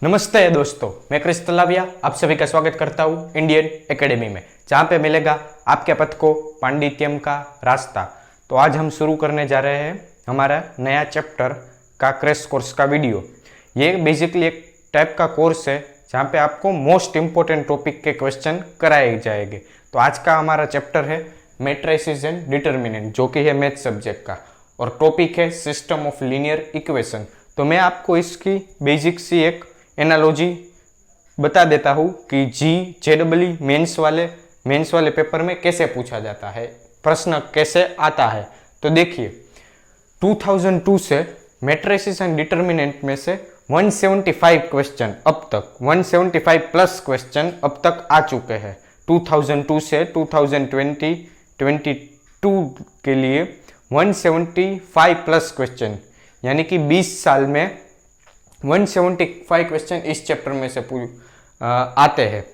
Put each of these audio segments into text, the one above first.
नमस्ते दोस्तों, मैं क्रिस तलाविया आप सभी का स्वागत करता हूँ इंडियन एकेडमी में, जहाँ पे मिलेगा आपके पथ को पांडित्यम का रास्ता। तो आज हम शुरू करने जा रहे हैं हमारा नया चैप्टर का क्रैश कोर्स का वीडियो। ये बेसिकली एक टाइप का कोर्स है जहाँ पे आपको मोस्ट इम्पोर्टेंट टॉपिक के क्वेश्चन कराए जाएंगे। तो आज का हमारा चैप्टर है मैट्रिसेस एंड डिटर्मिनेंट, जो कि है मैथ सब्जेक्ट का, और टॉपिक है सिस्टम ऑफ लीनियर इक्वेशन। तो मैं आपको इसकी बेसिक सी एक एनालॉजी बता देता हूँ कि JEE मेंस वाले पेपर में कैसे पूछा जाता है, प्रश्न कैसे आता है। तो देखिए 2002 से मैट्रिसेस एंड डिटर्मिनेंट में से 175 क्वेश्चन अब तक 175 प्लस क्वेश्चन अब तक आ चुके हैं। 2002 से 2022 के लिए 175 प्लस क्वेश्चन, यानी कि 20 साल में 175 क्वेश्चन इस चैप्टर में से आते हैं।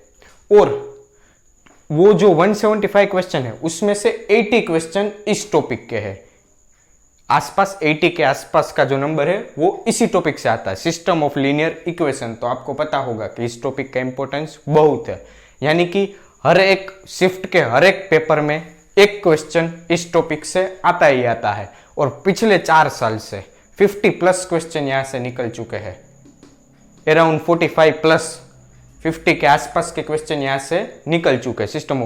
और वो जो 175 क्वेश्चन है उसमें से 80 क्वेश्चन इस टॉपिक के हैं। आसपास 80 के आसपास का जो नंबर है वो इसी टॉपिक से आता है, सिस्टम ऑफ लीनियर इक्वेशन। तो आपको पता होगा कि इस टॉपिक का इंपॉर्टेंस बहुत है, यानी कि हर एक शिफ्ट के हर एक पेपर में एक क्वेश्चन इस टॉपिक से आता ही आता है। और पिछले 4 साल से 50 प्लस क्वेश्चन यहाँ से निकल चुके हैं, अराउंड 45 प्लस 50 के आसपास के क्वेश्चन यहाँ से निकल चुके हैं सिस्टम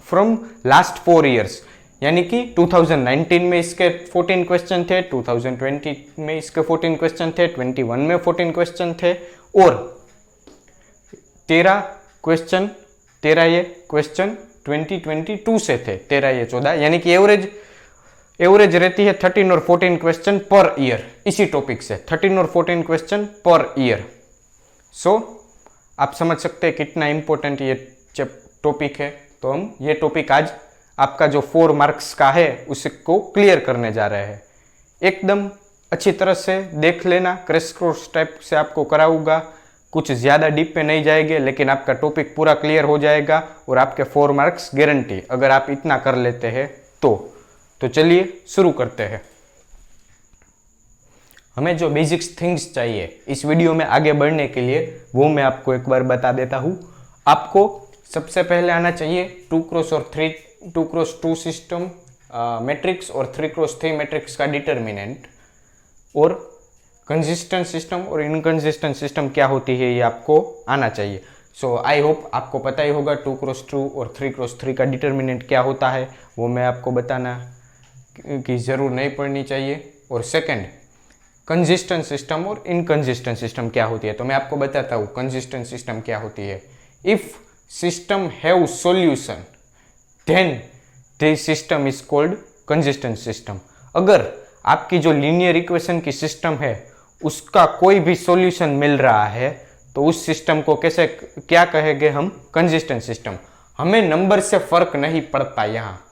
फ्रॉम लास्ट 4 इयर्स। यानी कि 2019 में इसके 14 क्वेश्चन थे, 2020 में इसके 14 क्वेश्चन थे, 21 में 14 क्वेश्चन थे, और 13 ये क्वेश्चन 2022 से थे, 13 ये 14, यानी कि एवरेज रहती है 13 और 14 क्वेश्चन पर ईयर इसी टॉपिक से, 13 और 14 क्वेश्चन पर ईयर। सो आप समझ सकते हैं कितना इंपॉर्टेंट ये टॉपिक है। तो हम ये टॉपिक आज आपका जो 4 मार्क्स का है उसको क्लियर करने जा रहे हैं। एकदम अच्छी तरह से देख लेना, क्रैश कोर्स टाइप से आपको कराऊंगा, कुछ ज़्यादा डीप पे नहीं जाएंगे, लेकिन आपका टॉपिक पूरा क्लियर हो जाएगा और आपके 4 मार्क्स गारंटी, अगर आप इतना कर लेते हैं तो चलिए शुरू करते हैं। हमें जो बेसिक्स थिंग्स चाहिए इस वीडियो में आगे बढ़ने के लिए, वो मैं आपको एक बार बता देता हूँ। आपको सबसे पहले आना चाहिए 2x2 सिस्टम मैट्रिक्स और 3x3 मैट्रिक्स का डिटर्मिनेंट, और कंसिस्टेंट सिस्टम और इनकंसिस्टेंट सिस्टम क्या होती है ये आपको आना चाहिए। सो आई होप आपको पता ही होगा 2x2 और 3x3 का डिटर्मिनेंट क्या होता है, वो मैं आपको बताना की ज़रूर नहीं पड़नी चाहिए। और सेकंड, कंसिस्टेंट सिस्टम और इनकंसिस्टेंट सिस्टम क्या होती है। तो मैं आपको बताता हूँ कंसिस्टेंट सिस्टम क्या होती है। If system have solution then the system is called consistent system. अगर आपकी जो लीनियर इक्वेशन की सिस्टम है उसका कोई भी सॉल्यूशन मिल रहा है तो उस सिस्टम को क्या कहेंगे हम, कंसिस्टेंट सिस्टम। हमें नंबर से फर्क नहीं पड़ता। यहाँ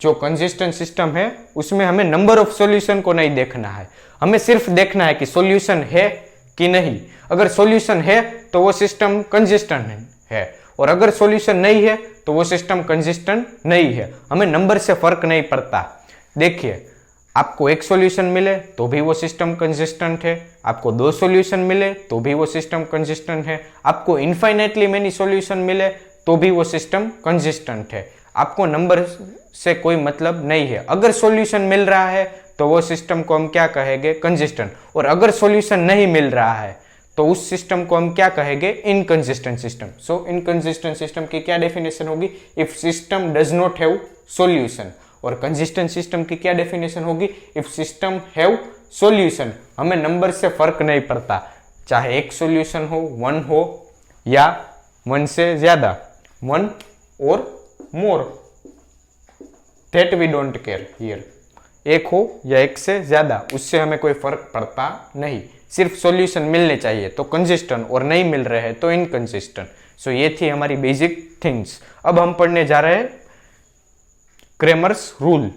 जो कंसिस्टेंट सिस्टम है उसमें हमें नंबर ऑफ सॉल्यूशन को नहीं देखना है, हमें सिर्फ देखना है कि सॉल्यूशन है कि नहीं। अगर सॉल्यूशन है तो वो सिस्टम कंसिस्टेंट है, और अगर सॉल्यूशन नहीं है तो वो सिस्टम कंसिस्टेंट नहीं है। हमें नंबर से फर्क नहीं पड़ता। देखिए, आपको एक सॉल्यूशन मिले तो भी वो सिस्टम कंसिस्टेंट है, आपको 2 सॉल्यूशन मिले तो भी वो सिस्टम कंसिस्टेंट है, आपको इनफाइनाइटली मेनी सॉल्यूशन मिले तो भी वो सिस्टम कंसिस्टेंट है। आपको नंबर से कोई मतलब नहीं है। अगर सॉल्यूशन मिल रहा है तो वो सिस्टम को हम क्या कहेंगे, कंसिस्टेंट, और अगर सॉल्यूशन नहीं मिल रहा है तो उस सिस्टम को हम क्या कहेंगे, इनकंसिस्टेंट सिस्टम। सो इनकंसिस्टेंट सिस्टम की क्या डेफिनेशन होगी, if system does not have solution. और कंसिस्टेंट सिस्टम की क्या डेफिनेशन होगी, इफ सिस्टम हैव सॉल्यूशन। हमें नंबर से फर्क नहीं पड़ता, चाहे एक सॉल्यूशन हो, 1 हो या 1 से ज्यादा, 1 और more, that we don't care here. एक हो या एक से ज्यादा, उससे हमें कोई फर्क पड़ता नहीं, सिर्फ सॉल्यूशन मिलने चाहिए तो कंसिस्टेंट, और नहीं मिल रहे हैं तो इनकंसिस्टेंट। सो ये थी हमारी बेसिक थिंग्स। अब हम पढ़ने जा रहे हैं क्रैमर्स रूल।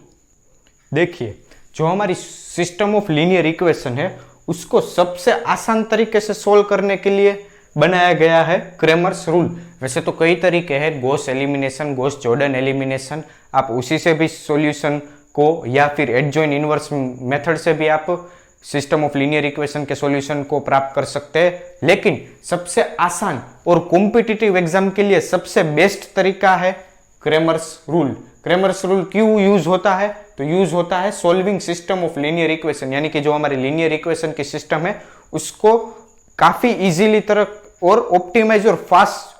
देखिए, जो हमारी सिस्टम ऑफ लीनियर इक्वेशन है उसको सबसे आसान तरीके से सोल्व करने के लिए बनाया गया है क्रैमर्स रूल। वैसे तो कई तरीके हैं, Gauss elimination, Gauss Jordan elimination, आप उसी से भी सॉल्यूशन को, या फिर एडजॉइन इनवर्स मेथड से भी आप सिस्टम ऑफ लीनियर इक्वेशन के सॉल्यूशन को प्राप्त कर सकते हैं, लेकिन सबसे आसान और कॉम्पिटिटिव एग्जाम के लिए सबसे बेस्ट तरीका है क्रेमर्स रूल। क्रेमर्स रूल क्यों यूज होता है? तो यूज होता है solving system of linear equation, यानी कि जो हमारी लीनियर इक्वेशन की सिस्टम है उसको काफी इजीली तरह और ऑप्टिमाइज और फास्ट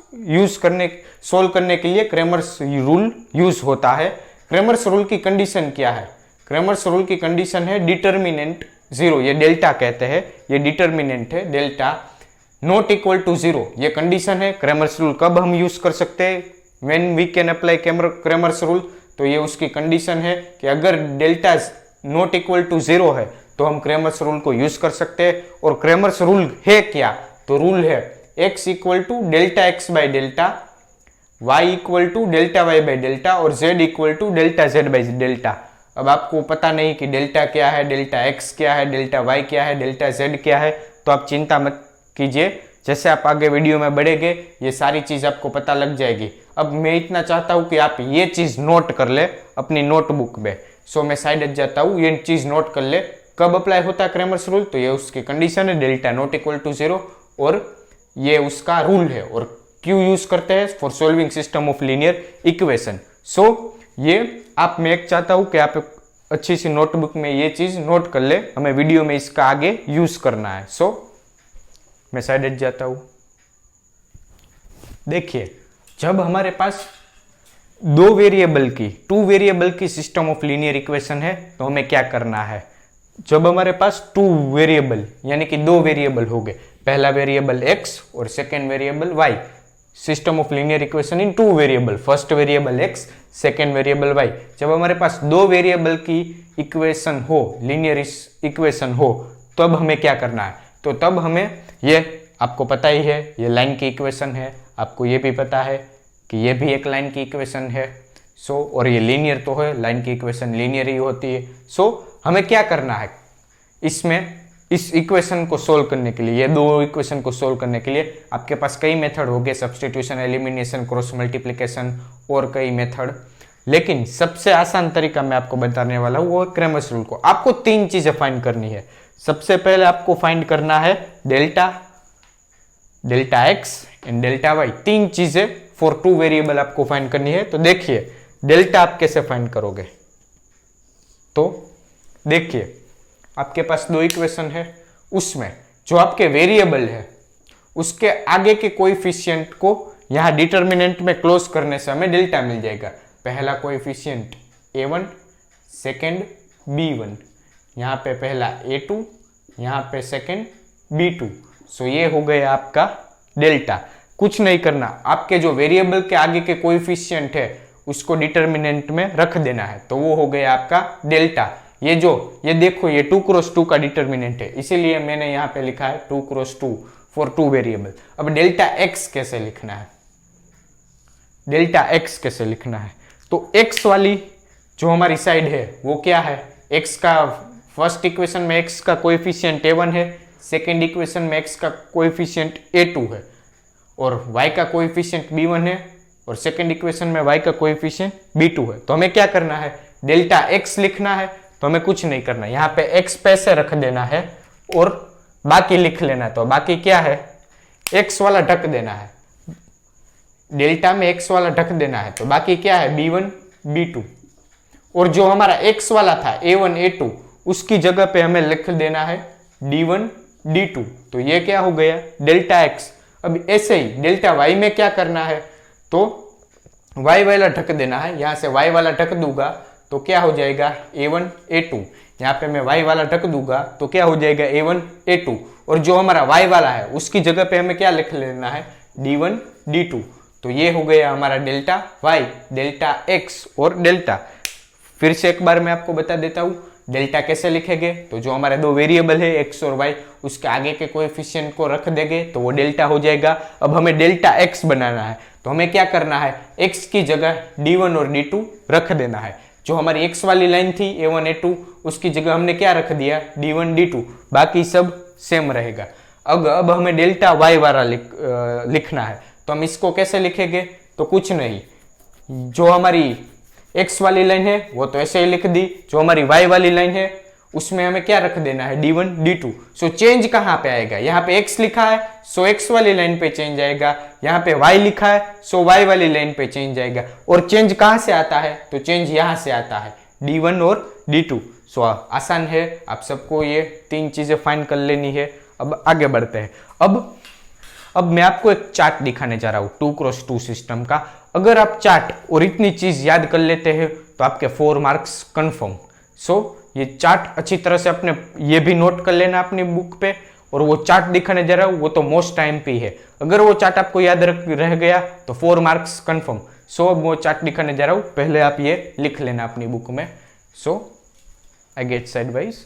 सोल्व करने के लिए क्रेमर्स रूल यूज होता है। क्रेमर्स रूल की कंडीशन क्या है? क्रेमर्स रूल की कंडीशन है डिटर्मिनेंट 0, ये डेल्टा कहते हैं, ये डिटर्मिनेंट है डेल्टा नॉट इक्वल टू 0, ये कंडीशन है। क्रेमर्स रूल कब हम यूज कर सकते हैं? When we can apply Cramer's rule, तो ये उसकी कंडीशन है कि अगर डेल्टा नॉट इक्वल टू 0 है तो हम क्रेमर्स रूल को यूज कर सकते हैं। और क्रेमर्स रूल है क्या? तो रूल है x equal to delta x by delta, y equal to delta y by delta और z equal to delta z by delta. अब आपको पता नहीं कि डेल्टा क्या है, डेल्टा x क्या है, डेल्टा y क्या है, डेल्टा z क्या है, तो आप चिंता मत कीजिए, जैसे आप आगे वीडियो में बढ़ेंगे ये सारी चीज आपको पता लग जाएगी। अब मैं इतना चाहता हूं कि आप ये चीज नोट कर ले अपनी नोटबुक में, सो मैं साइड हट जाता हूं, ये चीज नोट कर ले। कब अप्लाई होता है क्रेमर्स रूल? तो ये उसकी कंडीशन है डेल्टा नॉट इक्वल टू 0 और ये उसका रूल है। और क्यों यूज करते हैं? For solving system of linear equation. So ये मैं एक चाहता हूं कि आप अच्छी सी नोटबुक में ये चीज नोट कर ले, हमें वीडियो में इसका आगे यूज करना है। सो मैं साइड हट जाता हूं। देखिए, जब हमारे पास टू वेरिएबल की सिस्टम ऑफ लीनियर इक्वेशन है तो हमें क्या करना है? जब हमारे पास टू वेरिएबल यानी कि दो वेरिएबल हो गए, पहला वेरिएबल x और second variable y, system of linear equation in two variable, first variable x, second variable y। जब हमारे पास दो वेरिएबल की इक्वेशन हो, लीनियर इक्वेशन हो, तब हमें क्या करना है? तो तब हमें, ये आपको पता ही है, ये लाइन की इक्वेशन है, आपको ये भी पता है कि ये भी एक लाइन की इक्वेशन है। और ये लीनियर तो है, लाइन की इक्वेशन लीनियर ही होती है। हमें क्या करना है इस इक्वेशन को सोल्व करने के लिए, ये दो इक्वेशन को सोल्व करने के लिए आपके पास कई मेथड हो गए, सब्स्टिट्यूशन, एलिमिनेशन, क्रॉस मल्टीप्लिकेशन और कई मेथड, लेकिन सबसे आसान तरीका मैं आपको बताने वाला हूं वो क्रेमर्स रूल को। आपको तीन चीजें फाइंड करनी है। सबसे पहले आपको फाइंड करना है delta x and delta y, तीन चीजें फॉर टू वेरिएबल आपको फाइंड करनी है। तो देखिए डेल्टा आप कैसे फाइंड करोगे? तो देखिए, आपके पास दो इक्वेशन है, उसमें जो आपके वेरिएबल है उसके आगे के कोएफिशिएंट को यहां डिटर्मिनेंट में क्लोज करने से हमें डेल्टा मिल जाएगा। पहला कोएफिशिएंट a1, सेकेंड b1, यहां पे पहला a2, यहां पे सेकेंड b2। ये हो गया आपका डेल्टा। कुछ नहीं करना, आपके जो वेरिएबल के आगे के कोएफिशिएंट है उसको डिटर्मिनेंट में रख देना है, तो वो हो गया आपका डेल्टा। ये देखो, ये 2 क्रॉस 2 का डिटर्मिनेंट है, इसीलिए मैंने यहाँ पे लिखा है 2 क्रॉस 2 फॉर टू वेरिएबल। अब डेल्टा एक्स कैसे लिखना है? तो एक्स वाली जो हमारी साइड है वो क्या है? एक्स का फर्स्ट इक्वेशन में एक्स का कोएफिशिएंट a1 है, सेकेंड इक्वेशन में एक्स का कोएफिशिएंट a2 है और y का कोएफिशिएंट b1 है और सेकेंड इक्वेशन में y का कोएफिशिएंट b2 है। तो हमें क्या करना है? डेल्टा x लिखना है। तो हमें कुछ नहीं करना, यहाँ पे x पैसे रख देना है और बाकी लिख लेना है। तो बाकी क्या है? x वाला ढक देना है, डेल्टा में x वाला ढक देना है। तो बाकी क्या है? b1 b2, और जो हमारा x वाला था a1 a2 उसकी जगह पे हमें लिख देना है d1 d2। तो ये क्या हो गया? Delta x। अब ऐसे ही डेल्टा y में क्या करना है? तो y वाला ढक देना है, यहां से y वाला ढक दूंगा तो क्या हो जाएगा? a1 a2। यहाँ पे मैं y वाला ढक दूंगा तो क्या हो जाएगा? a1 a2। और जो हमारा y वाला है उसकी जगह पे हमें क्या लिख लेना है? d1 d2। तो ये हो गया हमारा डेल्टा y, डेल्टा x और डेल्टा। फिर से एक बार मैं आपको बता देता हूँ डेल्टा कैसे लिखेंगे। तो जो हमारे दो वेरिएबल है x और y, उसके आगे के कोएफिशिएंट को रख देंगे तो वो डेल्टा हो जाएगा। अब हमें डेल्टा x बनाना है, तो हमें क्या करना है? x की जगह d1 और d2 रख देना है। जो हमारी x वाली लाइन थी a1 a2 उसकी जगह हमने क्या रख दिया? d1 d2, बाकी सब सेम रहेगा। अब हमें डेल्टा y वाला लिखना है, तो हम इसको कैसे लिखेंगे? तो कुछ नहीं, जो हमारी x वाली लाइन है वो तो ऐसे ही लिख दी, जो हमारी y वाली लाइन है उसमें हमें क्या रख देना है, D1 D2। सो चेंज कहाँ पे आएगा, यहाँ पे x लिखा है सो x वाली लाइन पे चेंज आएगा, यहाँ पे y लिखा है सो y वाली लाइन पे चेंज आएगा। और चेंज कहाँ से आता है, तो चेंज यहाँ से आता है, D1 और D2। सो आसान है, आप सबको ये तीन चीजें फाइंड कर लेनी है। अब आगे बढ़ते हैं। अब मैं आपको एक चार्ट दिखाने जा रहा हूँ 2x2 सिस्टम का। अगर आप चार्ट और इतनी चीज याद कर लेते हैं तो आपके 4 मार्क्स कंफर्म। सो ये चार्ट अच्छी तरह से अपने ये भी नोट कर लेना अपनी बुक पे, और वो चार्ट दिखाने जा रहा हूँ वो तो मोस्ट MP है। अगर वो चार्ट आपको याद रह गया तो 4 मार्क्स कंफर्म। सो अब वो चार्ट दिखाने जा रहा हूँ, पहले आप ये लिख लेना अपनी बुक में। सो आई गेट साइड वाइज।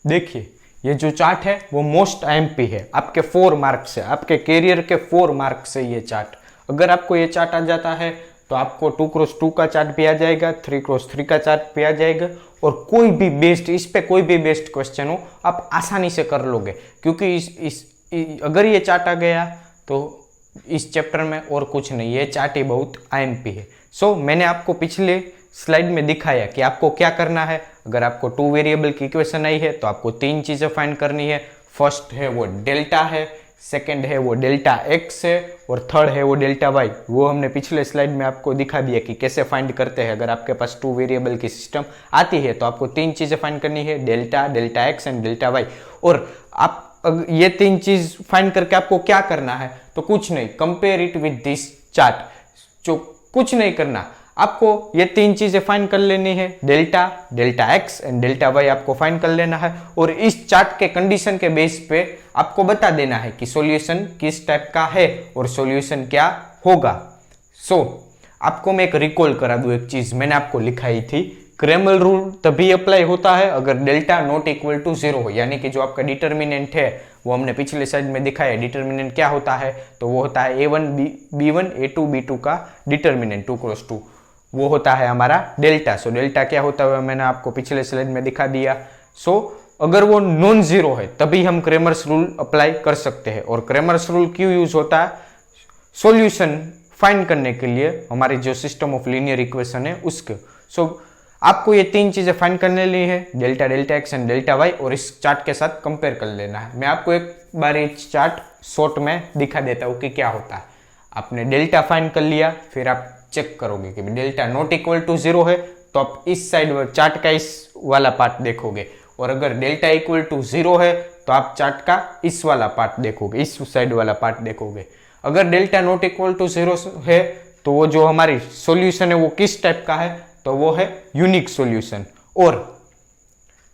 देखिए ये जो चार्ट है वो मोस्ट MP है, आपके 4 मार्क्स है, आपके कैरियर के 4 मार्क्स है ये चार्ट। अगर आपको ये चार्ट आ जाता है तो आपको 2x2 का चार्ट भी आ जाएगा, 3x3 का चार्ट भी आ जाएगा, और कोई भी बेस्ड, इस पे कोई भी बेस्ड क्वेश्चन हो आप आसानी से कर लोगे, क्योंकि अगर ये चार्ट आ गया तो इस चैप्टर में और कुछ नहीं, ये चार्ट ही बहुत IMP है। सो मैंने आपको पिछले स्लाइड में दिखाया कि आपको क्या करना है। अगर आपको 2 वेरिएबल की इक्वेशन आई है तो आपको 3 चीजें फाइंड करनी है। फर्स्ट है वो डेल्टा है, सेकंड है वो डेल्टा x है, और थर्ड है वो डेल्टा y। वो हमने पिछले स्लाइड में आपको दिखा दिया कि कैसे फाइंड करते हैं। अगर आपके पास 2 वेरिएबल की सिस्टम आती है तो आपको 3 चीजें फाइंड करनी है, delta, delta x and delta y। और आप ये 3 चीज फाइंड करके आपको क्या करना है, तो कुछ नहीं, compare it with this chart. जो कुछ नहीं करना, आपको ये 3 चीजें फाइंड कर लेनी है, delta, delta x and delta y आपको फाइंड कर लेना है, और इस चार्ट के कंडीशन के बेस पे आपको बता देना है कि सॉल्यूशन किस टाइप का है और सॉल्यूशन क्या होगा। सो आपको मैं एक रिकॉल करा दूं, एक चीज मैंने आपको लिखाई थी, क्रैमर रूल तभी अप्लाई होता है अगर डेल्टा नॉट इक्वल टू 0 हो, यानी कि जो आपका डिटर्मिनेंट है वो हमने पिछले साइड में दिखाया। डिटर्मिनेंट क्या होता है, तो वो होता है A1 B1 A2 B2 का डिटर्मिनेंट 2x2, वो होता है हमारा डेल्टा। सो डेल्टा क्या होता है मैंने आपको पिछले स्लाइड में दिखा दिया। सो अगर वो नॉन जीरो है तभी हम क्रैमर्स रूल अप्लाई कर सकते हैं। और क्रैमर्स रूल क्यों यूज होता है, सॉल्यूशन फाइंड करने के लिए, हमारी जो सिस्टम ऑफ लीनियर इक्वेशन है उसके। सो आपको ये 3 चीजें फाइंड करने लिए है, delta, delta x and delta y, और इस चार्ट के साथ कंपेयर कर लेना है। मैं आपको एक बार ये चार्ट शॉर्ट में दिखा देता हूँ कि क्या होता है। आपने डेल्टा फाइंड कर लिया, फिर आप चेक करोगे कि डेल्टा नॉट इक्वल टू 0 है तो आप इस साइड चार्ट का इस वाला पार्ट देखोगे, और अगर डेल्टा इक्वल टू 0 है तो आप चार्ट का इस वाला पार्ट देखोगे, इस साइड वाला पार्ट देखोगे। अगर डेल्टा नॉट इक्वल टू 0 है तो वो जो हमारी सॉल्यूशन है वो किस टाइप का है, तो वो है यूनिक सॉल्यूशन। और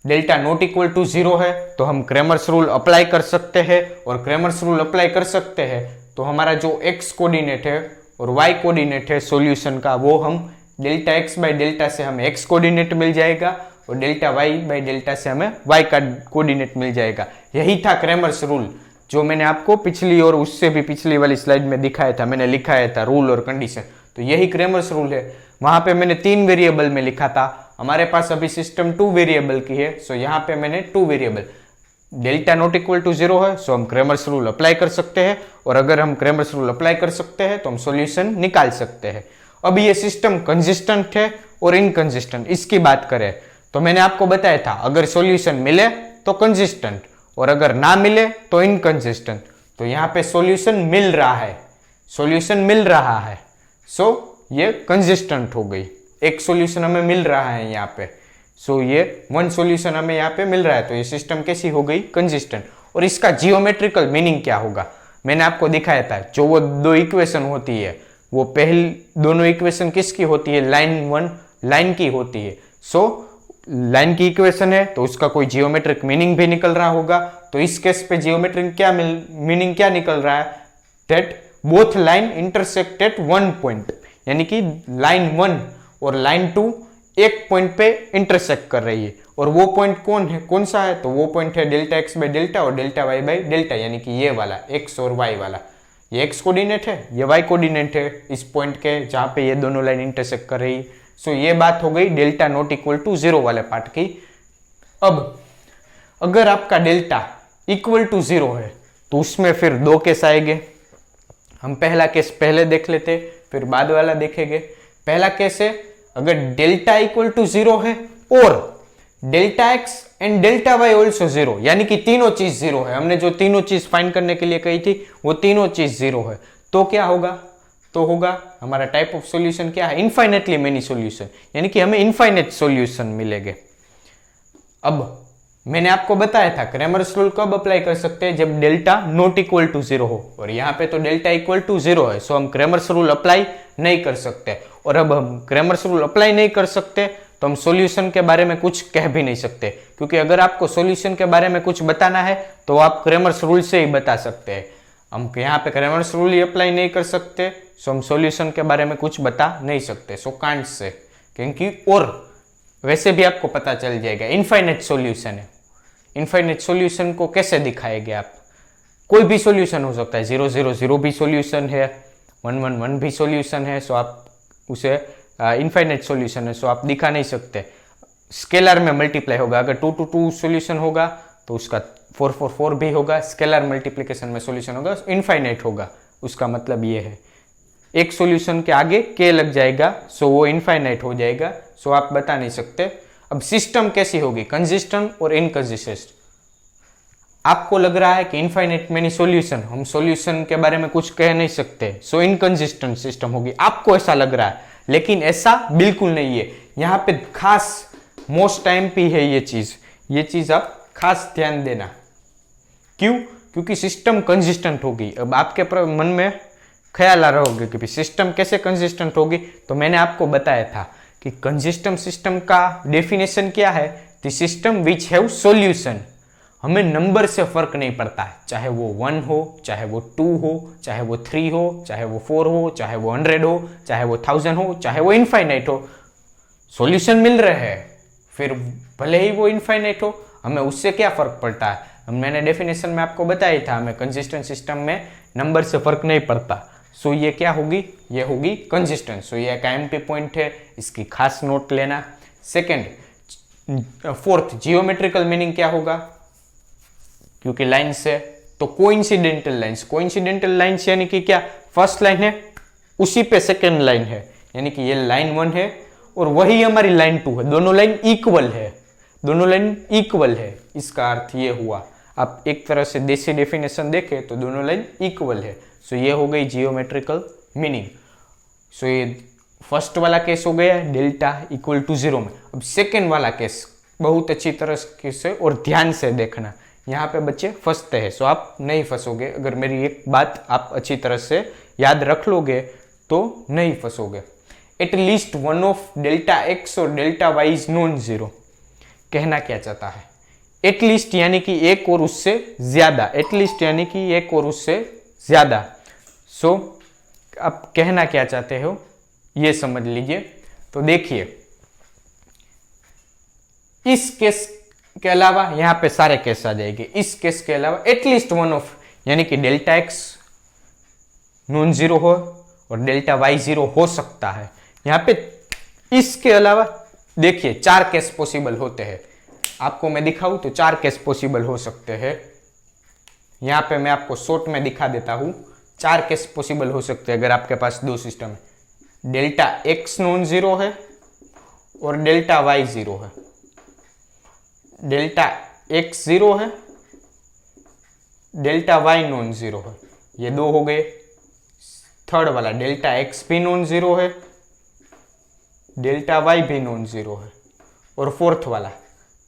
डेल्टा नॉट इक्वल टू 0 है तो हम क्रैमर्स रूल अप्लाई कर सकते हैं, और क्रैमर्स रूल अप्लाई कर सकते हैं तो हमारा जो x कोऑर्डिनेट है और y कोऑर्डिनेट है सॉल्यूशन का, वो हम डेल्टा x बाई डेल्टा से हमें x कोऑर्डिनेट मिल जाएगा, और डेल्टा y बाई डेल्टा से हमें y का कोऑर्डिनेट मिल जाएगा। यही था क्रैमर्स रूल, जो मैंने आपको पिछली और उससे भी पिछली वाली स्लाइड में दिखाया था, मैंने लिखाया था रूल और कंडीशन। तो यही क्रैमर्स रूल है। वहां पे मैंने 3 वेरिएबल में लिखा था, हमारे पास अभी सिस्टम 2 वेरिएबल की है। सो यहाँ पे मैंने 2 variable, delta not equal to 0 है सो हम क्रैमर्स रूल अप्लाई कर सकते हैं, और अगर हम क्रैमर्स रूल अप्लाई कर सकते हैं तो हम सॉल्यूशन निकाल सकते हैं। अब ये सिस्टम कंसिस्टेंट है और इनकंसिस्टेंट, इसकी बात करें तो मैंने आपको बताया था अगर सॉल्यूशन मिले तो कंसिस्टेंट, और अगर ना मिले तो इनकंसिस्टेंट। तो यहाँ पे सॉल्यूशन मिल रहा है, सॉल्यूशन मिल रहा है, सो ये कंसिस्टेंट हो गई। एक सॉल्यूशन हमें मिल रहा है यहाँ पे, सो ये 1 सॉल्यूशन हमें यहाँ पे मिल रहा है, तो ये सिस्टम कैसी हो गई, कंसिस्टेंट। और इसका जियोमेट्रिकल मीनिंग क्या होगा, मैंने आपको दिखाया था। जो वो 2 इक्वेशन होती है, वो पहली दोनों इक्वेशन किसकी होती है, लाइन 1 लाइन की होती है। सो लाइन की इक्वेशन है तो उसका कोई जियोमेट्रिक मीनिंग भी निकल रहा होगा। तो इस केस पे जियोमेट्रिक क्या मीनिंग क्या निकल रहा है, that both line intersect at 1 point, यानी कि लाइन 1 और लाइन 2 एक पॉइंट पे इंटरसेक्ट कर रही है, और वो पॉइंट कौन सा है, तो वो पॉइंट है डेल्टा x बाई डेल्टा और डेल्टा y बाई डेल्टा, यानी कि ये वाला x और y वाला। ये x कोऑर्डिनेट है, ये y कोऑर्डिनेट है इस पॉइंट के जहां पे ये दोनों लाइन इंटरसेक्ट कर रही है। सो ये बात हो गई डेल्टा नॉट इक्वल टू 0 वाले पार्ट की। अब अगर आपका डेल्टा इक्वल टू 0 है तो उसमें फिर 2 केस आएंगे। हम पहला केस पहले देख लेते, फिर बाद वाला देखेंगे। पहला केस है अगर डेल्टा इक्वल टू 0 है और delta x and delta y also zero, यानी कि तीनों चीज जीरो है। हमने जो तीनों चीज फाइंड करने के लिए कही थी वो तीनों चीज जीरो है। तो क्या होगा, तो होगा हमारा टाइप ऑफ सॉल्यूशन क्या है, इनफाइनेटली मेनी सॉल्यूशन, यानी कि हमें इनफाइनेट सॉल्यूशन मिलेंगे। अब मैंने आपको बताया था क्रैमर्स रूल कब अप्लाई कर सकते हैं, जब delta not equal to zero हो, और यहाँ पे तो डेल्टा इक्वल टू जीरो है, सो हम क्रैमर्स रूल अप्लाई नहीं कर सकते। और अब हम क्रैमर्स रूल अप्लाई नहीं कर सकते तो हम सॉल्यूशन के बारे में कुछ कह भी नहीं सकते, क्योंकि अगर आपको सॉल्यूशन के बारे में कुछ बताना है तो आप क्रैमर्स रूल से ही बता सकते हैं। हम यहाँ पे क्रैमर्स रूल ही अप्लाई नहीं कर सकते, सो हम सॉल्यूशन के बारे में कुछ बता नहीं सकते, सो कांट से, क्योंकि और वैसे भी आपको पता चल जाएगा इनफाइनेट सॉल्यूशन है। इनफाइनेट सॉल्यूशन को कैसे दिखाएंगे आप, कोई भी सॉल्यूशन हो सकता है, 0 0 0 भी सॉल्यूशन है, 1 1 1 भी सॉल्यूशन है, सो आप उसे इनफाइनेट सॉल्यूशन है, सो आप दिखा नहीं सकते। स्केलर में मल्टीप्लाई होगा, अगर 2 2 2 सॉल्यूशन होगा तो उसका 4 4 4 भी होगा, स्केलर मल्टीप्लिकेशन में सॉल्यूशन होगा, इनफाइनाइट होगा। उसका मतलब ये है एक सॉल्यूशन के आगे के लग जाएगा, सो वो इनफाइनाइट हो जाएगा, सो आप बता नहीं सकते। अब सिस्टम कैसी होगी, कंसिस्टेंट और इनकंसिस्टेंट। आपको लग रहा है कि इनफाइनाइट मेनी सॉल्यूशन, हम सॉल्यूशन के बारे में कुछ कह नहीं सकते, सो इनकंसिस्टेंट सिस्टम होगी, आपको ऐसा लग रहा है, लेकिन ऐसा बिल्कुल नहीं है। यहाँ पे खास मोस्ट टाइम पे है ये चीज आप खास ध्यान देना। क्यों, क्योंकि सिस्टम कंसिस्टेंट होगी। अब आपके मन में ख्याल आ रहा होगा कि सिस्टम कैसे कंसिस्टेंट होगी, तो मैंने आपको बताया था कि कंसिस्टेंट सिस्टम का डेफिनेशन क्या है, the system which have solution. हमें नंबर से फर्क नहीं पड़ता है, चाहे वो 1 हो, चाहे वो 2 हो, चाहे वो 3 हो, चाहे वो 4 हो, चाहे वो 100 हो, चाहे वो 1000 हो, चाहे वो इनफाइनाइट हो, सॉल्यूशन मिल रहे हैं, फिर भले ही वो इनफाइनाइट हो, हमें उससे क्या फर्क पड़ता है। मैंने डेफिनेशन में आपको बताया था, हमें कंसिस्टेंट सिस्टम में नंबर से फर्क नहीं पड़ता, सो ये क्या होगी, ये होगी कंसिस्टेंट। सो ये एक एम्प्टी पॉइंट है, इसकी खास नोट लेना। सेकंड, फोर्थ, जियोमेट्रिकल मीनिंग क्या होगा, क्योंकि लाइन्स है तो कोइंसिडेंटल लाइन्स। कोइंसिडेंटल लाइन्स यानी कि क्या, फर्स्ट लाइन है उसी पे सेकंड लाइन है, यानी कि ये लाइन 1 है और वही हमारी लाइन 2 है, दोनों लाइन इक्वल है, दोनों लाइन इक्वल है। इसका अर्थ ये हुआ, आप एक तरह से देसी डेफिनेशन देखें तो दोनों लाइन इक्वल है, सो ये हो गई जियोमेट्रिकल मीनिंग। सो ये फर्स्ट वाला केस हो गया डेल्टा इक्वल टू 0 में। अब सेकेंड वाला केस बहुत अच्छी तरह से और ध्यान से देखना, यहाँ पे बच्चे फंसते हैं, सो आप नहीं फंसोगे। अगर मेरी एक बात आप अच्छी तरह से याद रख लोगे तो नहीं फंसोगे। At least one of delta x और delta Y is non zero. कहना क्या चाहता है, एटलीस्ट यानी कि एक और उससे ज्यादा, एटलीस्ट यानी कि एक और उससे ज्यादा। सो आप कहना क्या चाहते हो ये समझ लीजिए। तो देखिए, इस केस के अलावा यहां पे सारे केस आ जाएंगे, इस केस के अलावा एटलीस्ट वन ऑफ, यानी कि डेल्टा एक्स नॉन जीरो हो और डेल्टा वाई जीरो हो सकता है। यहां पे इसके अलावा देखिए 4 केस पॉसिबल होते हैं, आपको मैं दिखाऊं तो 4 केस पॉसिबल हो सकते हैं। यहां पे मैं आपको शॉर्ट में दिखा देता हूं, 4 केस पॉसिबल हो सकते हैं अगर आपके पास 2 सिस्टम है, डेल्टा एक्स नॉन जीरो है और डेल्टा वाई जीरो है, डेल्टा एक्स जीरो है, डेल्टा वाई नॉन जीरो है, ये 2 हो गए। थर्ड वाला डेल्टा एक्स भी नॉन जीरो है, डेल्टा वाई भी नॉन जीरो है, और फोर्थ वाला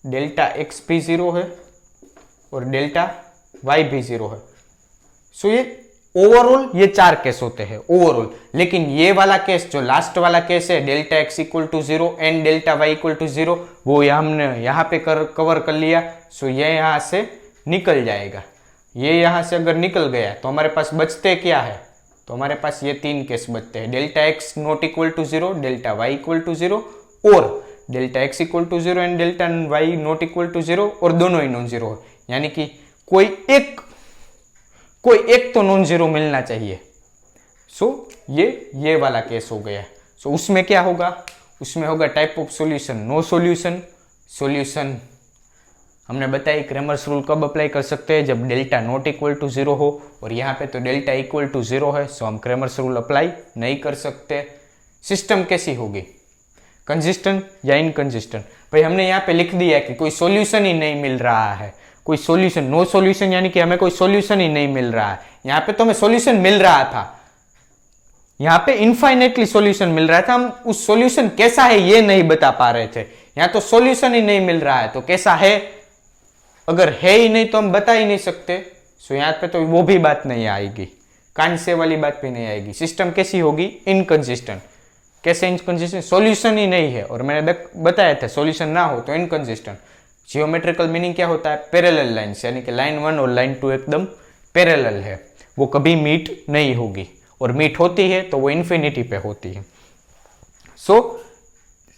डेल्टा एक्स भी जीरो है और डेल्टा वाई भी जीरो है। सो ये ओवरऑल ये 4 केस होते हैं ओवरऑल। लेकिन ये वाला केस जो लास्ट वाला केस है, delta x equal to 0 and delta y equal to 0, वो हमने यहाँ पे कवर कर लिया। सो ये यहाँ से निकल जाएगा, ये यहाँ से अगर निकल गया तो हमारे पास बचते क्या है, तो हमारे पास ये 3 केस बचते हैं, delta x not equal to 0, delta y equal to 0 और delta x equal to 0 and delta y not equal to 0, और दोनों ही नॉन जीरो है, यानी कि कोई एक तो नॉन जीरो मिलना चाहिए। सो ये वाला केस हो गया। सो उसमें क्या होगा, उसमें होगा type of solution no solution. Solution हमने बताया क्रैमर्स रूल कब अप्लाई कर सकते हैं, जब डेल्टा नॉट इक्वल टू 0 हो, और यहाँ पे तो डेल्टा इक्वल टू 0 है, सो हम क्रैमर्स रूल अप्लाई नहीं कर सकते। सिस्टम कैसी होगी, कंसिस्टेंट या इनकंसिस्टेंट। भाई हमने यहाँ पे लिख दिया कि कोई सॉल्यूशन ही नहीं मिल रहा है, कोई सॉल्यूशन, नो सॉल्यूशन यानी कि हमें कोई सॉल्यूशन ही नहीं मिल रहा है। यहाँ पे तो हमें सॉल्यूशन मिल रहा था, यहाँ पे इनफाइनेटली सॉल्यूशन मिल रहा था, हम उस सॉल्यूशन कैसा है ये नहीं बता पा रहे थे। यहाँ तो सॉल्यूशन ही नहीं मिल रहा है तो कैसा है, अगर है ही नहीं तो हम बता ही नहीं सकते। सो यहाँ पे तो वो भी बात नहीं आएगी, कान से वाली बात भी नहीं आएगी। सिस्टम कैसी होगी, इनकंसिस्टेंट। कैसे इनकंसिस्टेंट, सॉल्यूशन ही नहीं है, और मैंने बताया था सॉल्यूशन ना हो तो इनकंसिस्टेंट। जियोमेट्रिकल मीनिंग क्या होता है, पैरेलल लाइन्स, यानी कि लाइन 1 और लाइन 2 एकदम पैरेलल है, वो कभी मीट नहीं होगी, और मीट होती है तो वो इन्फिनिटी पे होती है। सो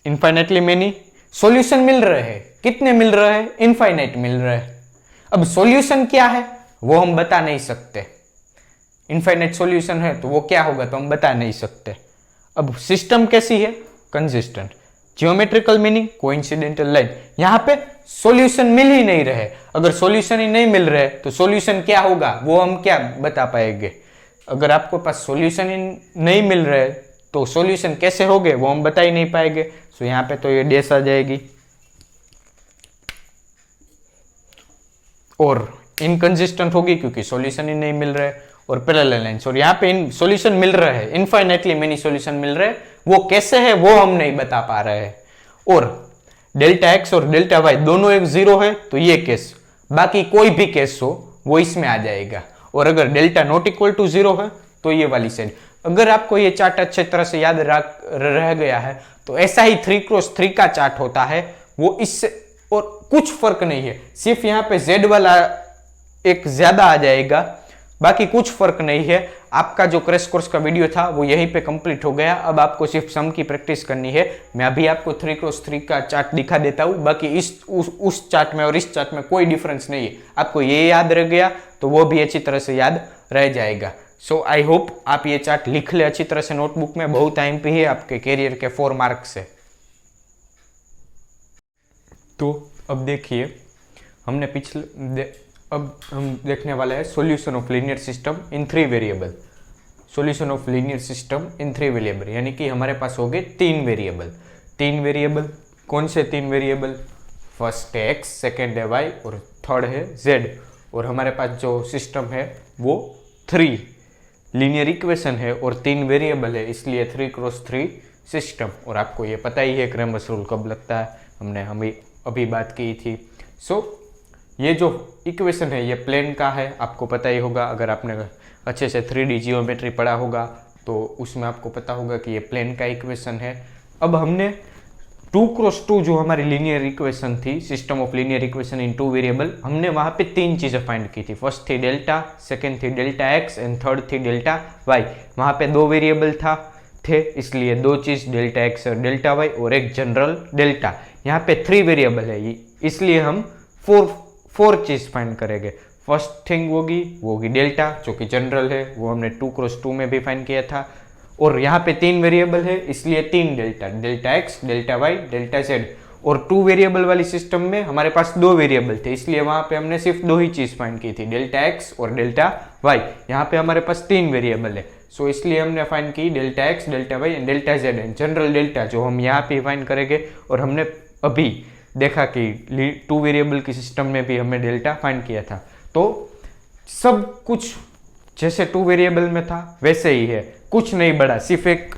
इनफाइनाइटली मेनी सॉल्यूशन मिल रहे हैं, कितने मिल रहे हैं, इनफाइनाइट मिल रहे हैं। अब सॉल्यूशन क्या है वो हम बता नहीं सकते, इनफाइनाइट सॉल्यूशन है तो वो क्या होगा तो हम बता नहीं सकते। अब सिस्टम कैसी है, consistent. Geometrical meaning coincidental line, यहाँ पे सॉल्यूशन मिल ही नहीं रहे, अगर सॉल्यूशन ही नहीं मिल रहे तो सॉल्यूशन क्या होगा वो हम क्या बता पाएंगे। अगर आपको पास सॉल्यूशन ही नहीं मिल रहे तो सॉल्यूशन कैसे होंगे वो हम बता ही नहीं पाएंगे। सो यहाँ पे तो ये डैश आ जाएगी। और इनकंसिस्टेंट होगी क्योंकि सॉल्यूशन ही नहीं मिल रहे, और पैरेलल लाइंस, और यहाँ पे सॉल्यूशन मिल रहा है, इनफाइनाइटली मेनी सॉल्यूशन मिल रहे हैं, वो कैसे है वो हम नहीं बता पा रहे हैं। और डेल्टा एक्स और डेल्टा वाई दोनों एक जीरो है तो ये केस, बाकी कोई भी केस हो वो इसमें आ जाएगा। और अगर delta not equal to zero है तो ये वाली साइड। अगर आपको ये चार्ट अच्छे तरह से याद रह गया है तो ऐसा ही 3x3 का चार्ट होता है, वो इससे और कुछ फर्क नहीं है, सिर्फ यहाँ पे z वाला एक ज्यादा आ जाएगा, बाकी कुछ फर्क नहीं है। आपका जो क्रैश कोर्स का वीडियो था वो यहीं पे कंप्लीट हो गया। अब आपको सिर्फ सम की प्रैक्टिस करनी है। मैं अभी आपको 3x3 का चार्ट दिखा देता हूँ, बाकी उस चार्ट में और इस चार्ट में कोई डिफरेंस नहीं है। आपको ये याद रह गया तो वो भी अच्छी तरह से याद रह जाएगा। सो आई होप आप ये चार्ट लिख ले अच्छी तरह से नोटबुक में, बहुत टाइम पे है, आपके कैरियर के 4 मार्क्स है। तो अब देखिए हमने अब हम देखने वाले हैं solution of linear system in 3 variable. Solution of linear system in 3 variable यानी कि हमारे पास हो गए 3 वेरिएबल। 3 वेरिएबल कौन से 3 वेरिएबल, फर्स्ट है x, सेकेंड है y और थर्ड है z। और हमारे पास जो सिस्टम है वो 3 लीनियर इक्वेशन है और 3 वेरिएबल है, इसलिए 3x3 सिस्टम। और आपको ये पता ही है क्रैमर्स रूल कब लगता है, हमने अभी बात की थी। सो ये जो इक्वेशन है ये प्लेन का है, आपको पता ही होगा। अगर आपने अच्छे से 3D जियोमेट्री पढ़ा होगा तो उसमें आपको पता होगा कि ये प्लेन का इक्वेशन है। अब हमने 2x2 जो हमारी लीनियर इक्वेशन थी, system of linear equation in 2 variable, हमने वहाँ पे 3 चीज़ें फाइंड की थी। फर्स्ट थी डेल्टा, सेकेंड थी डेल्टा एक्स एंड थर्ड थी डेल्टा वाई। वहाँ पे 2 वेरिएबल थे इसलिए 2 चीज़ डेल्टा एक्स और डेल्टा वाई और एक जनरल डेल्टा। यहाँ पे 3 वेरिएबल है इसलिए हम 4 चीज फाइंड करेंगे। फर्स्ट थिंग वो होगी डेल्टा जो कि जनरल है, वो हमने 2x2 में भी फाइंड किया था। और यहाँ पे 3 वेरिएबल है इसलिए 3 delta, delta x, delta y, delta z. और 2 वेरिएबल वाली सिस्टम में हमारे पास 2 वेरिएबल थे इसलिए वहाँ पे हमने सिर्फ 2 ही चीज फाइंड की थी, डेल्टा एक्स और डेल्टा वाई। यहाँ पे हमारे पास 3 वेरिएबल है, सो इसलिए हमने फाइंड की delta x, delta y and delta z and general delta जो हम यहाँ पे फाइंड करेंगे। और हमने अभी देखा कि 2 वेरिएबल की सिस्टम में भी हमने डेल्टा फाइंड किया था। तो सब कुछ जैसे 2 वेरिएबल में था वैसे ही है, कुछ नहीं बढ़ा, सिर्फ एक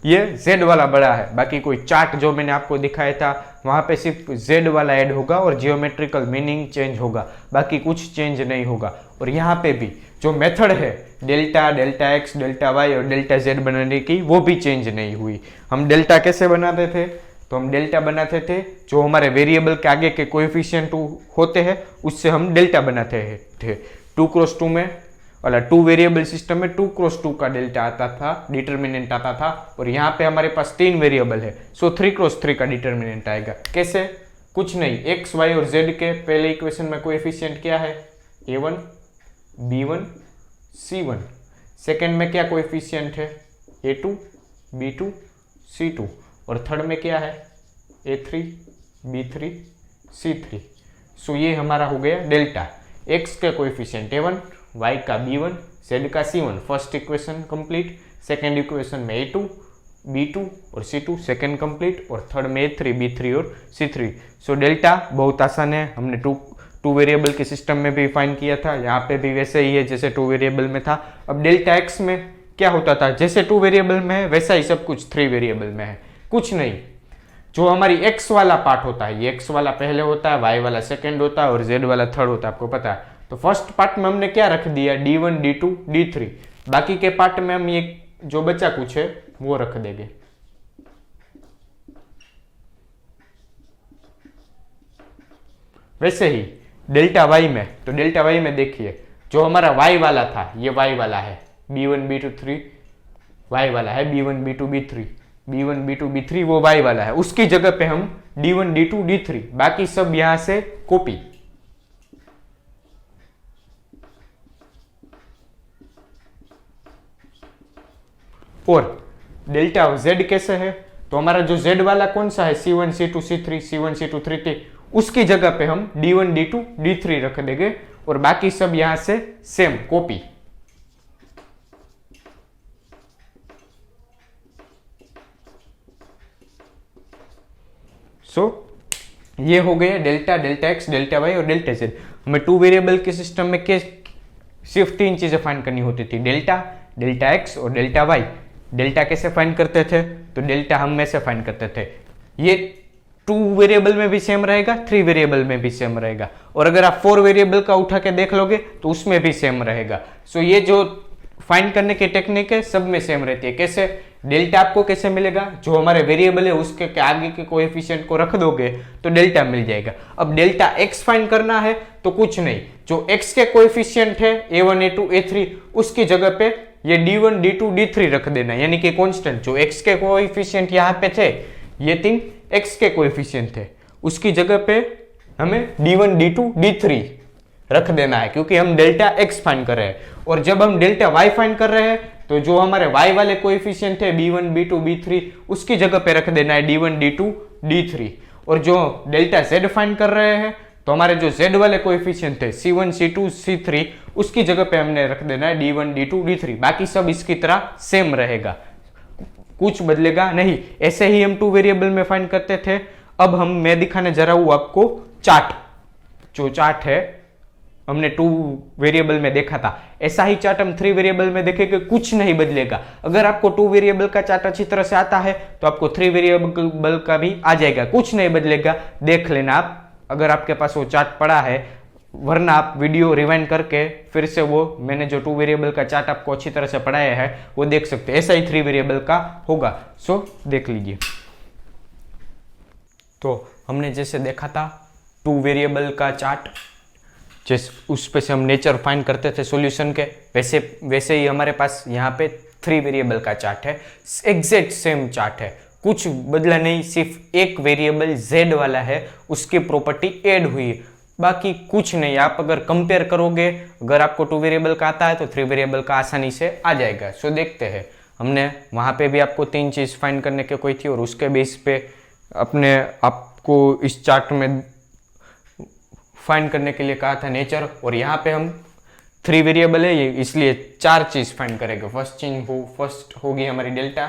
ये z वाला बड़ा है। बाकी कोई चार्ट जो मैंने आपको दिखाया था वहां पे सिर्फ z वाला ऐड होगा और जियोमेट्रिकल मीनिंग चेंज होगा, बाकी कुछ चेंज नहीं होगा। और यहाँ पे भी जो मेथड है delta, delta x, delta y और डेल्टा जेड बनाने की वो भी चेंज नहीं हुई। हम डेल्टा कैसे बनाते थे, तो हम डेल्टा बनाते थे जो हमारे वेरिएबल के आगे के कोएफिशिएंट होते हैं उससे हम डेल्टा बनाते थे। 2x2 में वाला 2 वेरिएबल सिस्टम में 2x2 का डेल्टा आता था, डिटर्मिनेंट आता था। और यहाँ पे हमारे पास 3 वेरिएबल है, सो 3x3 का डिटर्मिनेंट आएगा। कैसे, कुछ नहीं, x, y और z के पहले इक्वेशन में कोएफिशिएंट क्या है, a1, b1, c1। सेकेंड में क्या कोएफिशिएंट है, a2, b2, c2। और थर्ड में क्या है, a3, b3, c3। सो ये हमारा हो गया डेल्टा। x का कोएफिशिएंट a1, y का b1, z का c1। First equation complete. Second equation में a2, B2 और C2 सेकेंड कंप्लीट, और थर्ड में A3 B3 और C3। सो डेल्टा बहुत आसान है, हमने टू वेरिएबल के सिस्टम में भी फाइंड किया था, यहाँ पे भी वैसे ही है जैसे टू वेरिएबल में था। अब डेल्टा एक्स में क्या होता था, जैसे टू वेरिएबल में है वैसा ही सब कुछ थ्री वेरिएबल में है, कुछ नहीं। जो हमारी एक्स वाला पार्ट होता है, ये एक्स वाला पहले होता है, वाई वाला सेकेंड होता है और जेड वाला थर्ड होता है, आपको पता है। तो फर्स्ट पार्ट में हमने क्या रख दिया, D1 D2 D3, बाकी के पार्ट में हम ये जो बचा कुछ है वो रख देंगे। वैसे ही डेल्टा वाई में, तो डेल्टा वाई में देखिए जो हमारा वाई वाला था ये वाई वाला है, B1 B2 3 वाई वाला है, B1 B2 B3, B1 B2 B3 वो वाई वाला है, उसकी जगह पे हम D1 D2 D3, बाकी सब यहां से कॉपी। और डेल्टा Z कैसे है, तो हमारा जो Z वाला कौन सा है, C1 C2 C3 C1 C2 3, उसकी जगह पे हम D1 D2 D3 रख देंगे और बाकी सब यहां से सेम कॉपी। ये हो गया delta, delta x, delta y और डेल्टा जेड। हमें टू वेरिएबल के सिस्टम में सिर्फ तीन चीजें फाइंड करनी होती थी, डेल्टा, डेल्टा एक्स और डेल्टा वाई। डेल्टा कैसे फाइंड करते थे, तो डेल्टा हम में से फाइंड करते थे, ये टू वेरिएबल में भी सेम रहेगा, थ्री वेरिएबल में भी सेम रहेगा, और अगर आप फोर वेरिएबल का उठा के देख लोगे तो उसमें भी सेम रहेगा। ये जो फाइंड करने की टेक्निक है सब में सेम रहती है। कैसे, डेल्टा आपको कैसे मिलेगा, जो हमारे वेरिएबल है उसके आगे के कोएफिशिएंट को रख दोगे तो डेल्टा मिल जाएगा। अब डेल्टा एक्स फाइंड करना है तो कुछ नहीं, जो एक्स के कोएफिशिएंट है A1 A2 A3 उसकी जगह पे ये D1 D2 D3 रख देना, यानी कि कांस्टेंट। जो एक्स के कोएफिशिएंट यहाँ पे थे ये तीन एक्स के कोएफिशिएंट थे, उसकी जगह पे हमें D1 D2 D3 रख देना है, क्योंकि हम डेल्टा एक्स फाइंड कर रहे हैं। और जब हम डेल्टा वाई फाइंड कर रहे हैं तो जो हमारे वाई वाले कोएफिशिएंट है B1 B2 B3 उसकी जगह पे रख देना है D1 D2 D3। और जो डेल्टा जेड फाइंड कर रहे हैं तो हमारे जो जेड वाले कोएफिशिएंट थे C1 C2 C3 उसकी जगह पे हमने रख देना है D1 D2 D3। बाकी सब इसकी तरह सेम रहेगा, कुछ बदलेगा नहीं। ऐसे ही हम टू वेरिएबल में फाइंड करते थे। अब मैं दिखाने जा रहा हूं आपको चार्ट, जो चार्ट है हमने टू वेरिएबल में देखा था, ऐसा ही चार्ट हम थ्री वेरिएबल में देखेंगे, कुछ नहीं बदलेगा। अगर आपको टू वेरिएबल का चार्ट अच्छी तरह से आता है तो आपको थ्री वेरिएबल का भी आ जाएगा, कुछ नहीं बदलेगा। देख लेना आप, अगर आपके पास वो चार्ट पड़ा है, वरना आप वीडियो रिवाइंड करके फिर से वो मैंने जो टू वेरिएबल का चार्ट आपको अच्छी तरह से पढ़ाया है वो देख सकते हैं। ऐसा ही थ्री वेरिएबल का होगा, देख लीजिए। तो हमने जैसे देखा था टू वेरिएबल का चार्ट, उस पे से हम नेचर फाइंड करते थे सॉल्यूशन के, वैसे ही हमारे पास यहाँ पे थ्री वेरिएबल का चार्ट है, एग्जैक्ट सेम चार्ट है, कुछ बदला नहीं। सिर्फ एक वेरिएबल z वाला है, उसकी प्रॉपर्टी ऐड हुई, बाकी कुछ नहीं। आप अगर कंपेयर करोगे, अगर आपको टू वेरिएबल का आता है तो थ्री वेरिएबल का आसानी से आ जाएगा। देखते हैं, हमने वहाँ पे भी आपको तीन चीज़ फाइंड करने की कोई थी और उसके बेस पे अपने आपको इस चार्ट में फाइंड करने के लिए कहा था नेचर। और यहाँ पे हम थ्री वेरिएबल है ये, इसलिए चार चीज फाइंड करेंगे। फर्स्ट होगी हमारी delta,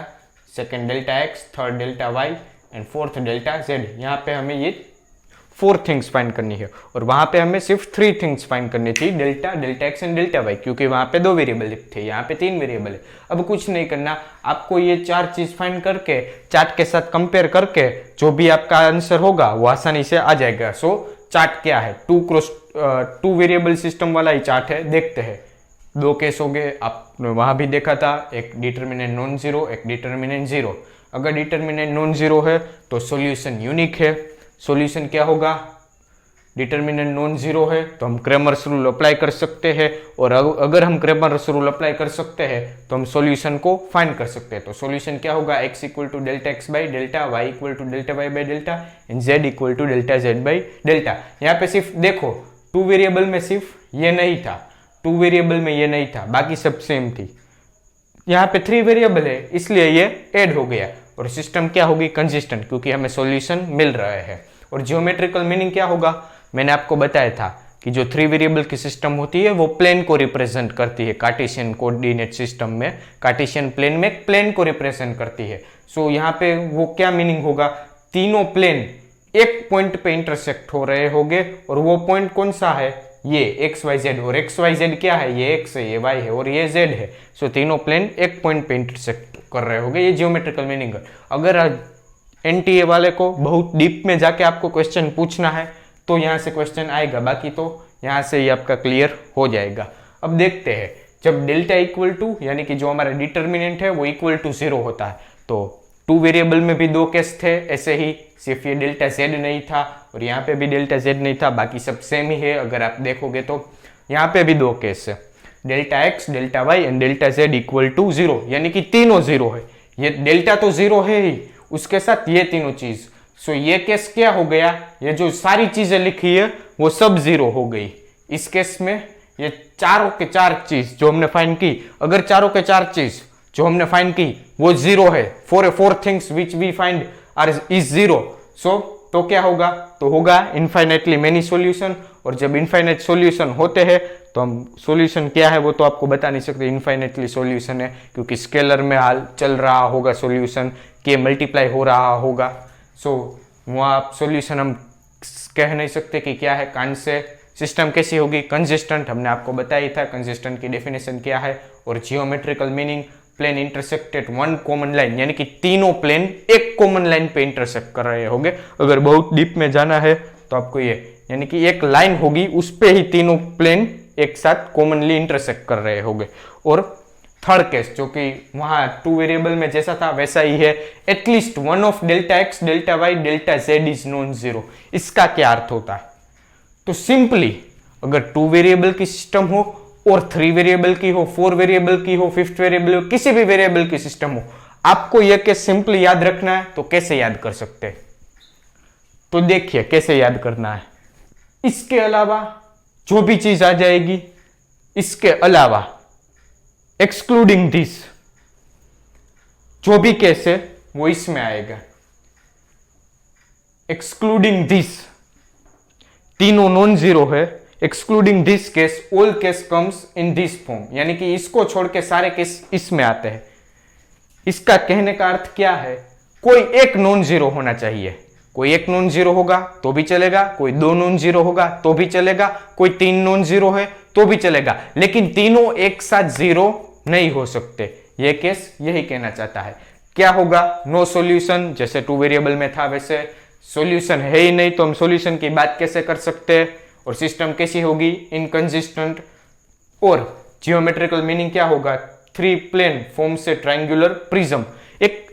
second delta x, third delta y and fourth delta z. यहाँ पे हमें ये फोर थिंग्स फाइंड करनी है और वहां पे हमें सिर्फ थ्री थिंग्स फाइंड करनी थी, delta, delta x and delta y, क्योंकि वहां पे दो वेरिएबल थे, यहाँ पे तीन वेरिएबल है। अब कुछ नहीं करना, आपको ये चार चीज फाइंड करके चार्ट के साथ कंपेयर करके जो भी आपका आंसर होगा वो आसानी से आ जाएगा। चार्ट क्या है, टू वेरिएबल सिस्टम वाला ही चार्ट है। देखते हैं, दो केस हो गए, आपने वहां भी देखा था, एक डिटर्मिनेंट नॉन जीरो, एक डिटर्मिनेंट जीरो। अगर डिटर्मिनेंट नॉन जीरो है तो सॉल्यूशन यूनिक है। सॉल्यूशन क्या होगा, डिटर्मिनेंट नॉन जीरो है तो हम क्रेमर्स रूल अप्लाई कर सकते हैं, और अगर हम क्रेमर्स रूल अप्लाई कर सकते हैं तो हम सॉल्यूशन को फाइंड कर सकते हैं। तो सॉल्यूशन क्या होगा, x equal to delta x by delta, y equal to delta y by delta and z equal to delta z by delta. यहाँ पे सिर्फ देखो, टू वेरिएबल में सिर्फ ये नहीं था, टू वेरिएबल में ये नहीं था, बाकी सब सेम थी। यहाँ पे थ्री वेरिएबल है इसलिए ये ऐड हो गया, और सिस्टम क्या होगी, कंसिस्टेंट, क्योंकि हमें सॉल्यूशन मिल रहा है। और ज्योमेट्रिकल मीनिंग क्या होगा, मैंने आपको बताया था, कि जो 3 वेरिएबल की सिस्टम होती है वो प्लेन को रिप्रेजेंट करती है। कार्टेशियन कोऑर्डिनेट सिस्टम में, कार्टेशियन प्लेन में एक प्लेन को रिप्रेजेंट करती है। सो यहाँ पे वो क्या मीनिंग होगा, तीनों प्लेन एक पॉइंट पे इंटरसेक्ट हो रहे होंगे और वो पॉइंट कौन सा है, ये एक्स वाई जेड, और एक्स वाई जेड क्या है, ये एक्स है, ये वाई है और ये जेड है। सो तीनों प्लेन एक पॉइंट पे इंटरसेक्ट कर रहे होंगे, ये जियोमेट्रिकल मीनिंग है। अगर एनटीए वाले को बहुत डीप में जाके आपको क्वेश्चन पूछना है तो यहाँ से क्वेश्चन आएगा, बाकी तो यहाँ से ही आपका क्लियर हो जाएगा। अब देखते हैं, जब डेल्टा इक्वल टू यानी कि जो हमारा डिटर्मिनेंट है वो इक्वल टू 0 होता है, तो 2 वेरिएबल में भी 2 केस थे ऐसे ही, सिर्फ ये डेल्टा जेड नहीं था और यहाँ पे भी डेल्टा जेड नहीं था, बाकी सब सेम ही है। अगर आप देखोगे तो यहाँ पे भी 2 केस है, delta x, delta y and delta z equal to 0, यानी कि तीनों 0 है। ये डेल्टा तो 0 है ही, उसके साथ ये तीनों चीज। सो ये केस क्या हो गया, ये जो सारी चीजें लिखी है वो सब 0 हो गई। इस केस में ये चारों के 4 चीज जो हमने फाइंड की, अगर चारों के 4 चीज जो हमने फाइंड की वो 0 है, four things which we find are is 0, so तो क्या होगा, तो होगा इनफाइनाइटली मेनी सॉल्यूशन। और जब इनफाइनाइट सॉल्यूशन होते हैं तो हम सॉल्यूशन क्या है वो तो आपको बता नहीं सकते, इनफाइनाइटली सॉल्यूशन है क्योंकि स्केलर में हाल चल रहा होगा सॉल्यूशन, के मल्टीप्लाई हो रहा होगा। सो वहाँ आप सॉल्यूशन हम कह नहीं सकते कि क्या है। कान से सिस्टम कैसी होगी, कंसिस्टेंट, हमने आपको बताया था कंसिस्टेंट की डेफिनेशन क्या है। और geometrical meaning, plane intersected one common line, यानी कि तीनों प्लेन एक कॉमन लाइन पे इंटरसेक्ट कर रहे होंगे। अगर बहुत डीप में जाना है तो आपको ये, यानी कि एक लाइन होगी उस पे ही तीनों प्लेन एक साथ कॉमनली इंटरसेक्ट कर रहे होंगे। और थर्ड केस जो कि वहां 2 वेरिएबल में जैसा था वैसा ही है, at least one of delta x, delta y, delta z is non zero. इसका क्या अर्थ होता है, तो सिंपली अगर 2 वेरिएबल की सिस्टम हो और 3 वेरिएबल की हो, 4 वेरिएबल की हो, 5th वेरिएबल हो, किसी भी वेरिएबल की सिस्टम हो, आपको यह केस सिंपली याद रखना है। तो कैसे याद कर सकते हैं, तो देखिए कैसे याद करना है। इसके अलावा जो भी चीज आ जाएगी, इसके अलावा एक्सक्लूडिंग दिस, जो भी केस है वो इसमें आएगा। एक्सक्लूडिंग दिस, तीनों नॉन जीरो है। Excluding this case, all case comes in this form, यानी कि इसको छोड़ के सारे केस इसमें आते हैं। इसका कहने का अर्थ क्या है, कोई एक नॉन जीरो होना चाहिए। कोई एक नॉन जीरो होगा तो भी चलेगा, कोई 2 नॉन जीरो होगा तो भी चलेगा, कोई 3 नॉन जीरो है तो भी चलेगा, लेकिन तीनों एक साथ जीरो नहीं हो सकते। यह केस यही कहना चाहता है। क्या होगा, नो सॉल्यूशन, जैसे 2 वेरिएबल में था वैसे सॉल्यूशन है ही नहीं, तो हम सॉल्यूशन की बात कैसे कर सकते हैं। और सिस्टम कैसी होगी, इनकंसिस्टेंट। और जियोमेट्रिकल मीनिंग क्या होगा, 3 प्लेन फॉर्म से ट्रायंगुलर प्रिज्म। एक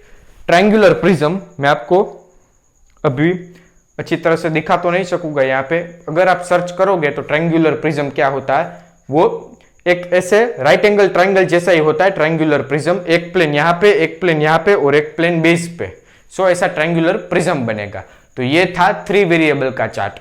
ट्रायंगुलर प्रिज्म मैं आपको अभी अच्छी तरह से दिखा तो नहीं सकूंगा यहाँ पे, अगर आप सर्च करोगे तो ट्रायंगुलर प्रिज्म क्या होता है, वो एक ऐसे राइट एंगल ट्रायंगल जैसा ही होता है ट्रायंगुलर प्रिज्म। एक प्लेन यहाँ पे, एक प्लेन यहाँ पे और एक प्लेन बेस पे, सो ऐसा ट्रायंगुलर प्रिज्म बनेगा। तो ये था 3 वेरिएबल का चार्ट।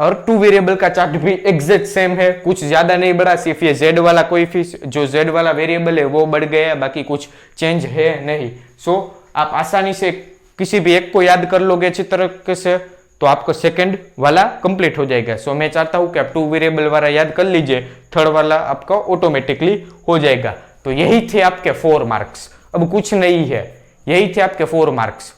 और 2 वेरिएबल का चार्ट भी एग्जैक्ट सेम है, कुछ ज्यादा नहीं बढ़ा, सिर्फ ये z वाला कोएफिशिएंट, जो z वाला वेरिएबल है वो बढ़ गया, बाकी कुछ चेंज है नहीं। सो आप आसानी से किसी भी एक को याद कर लोगे अच्छी तरीके से तो आपको सेकंड वाला कंप्लीट हो जाएगा। सो मैं चाहता हूं कि आप 2 वेरिएबल वाला याद कर लीजिए, थर्ड वाला आपका ऑटोमेटिकली हो जाएगा। तो यही थे आपके 4 मार्क्स, अब कुछ नहीं है, यही थे आपके 4 मार्क्स।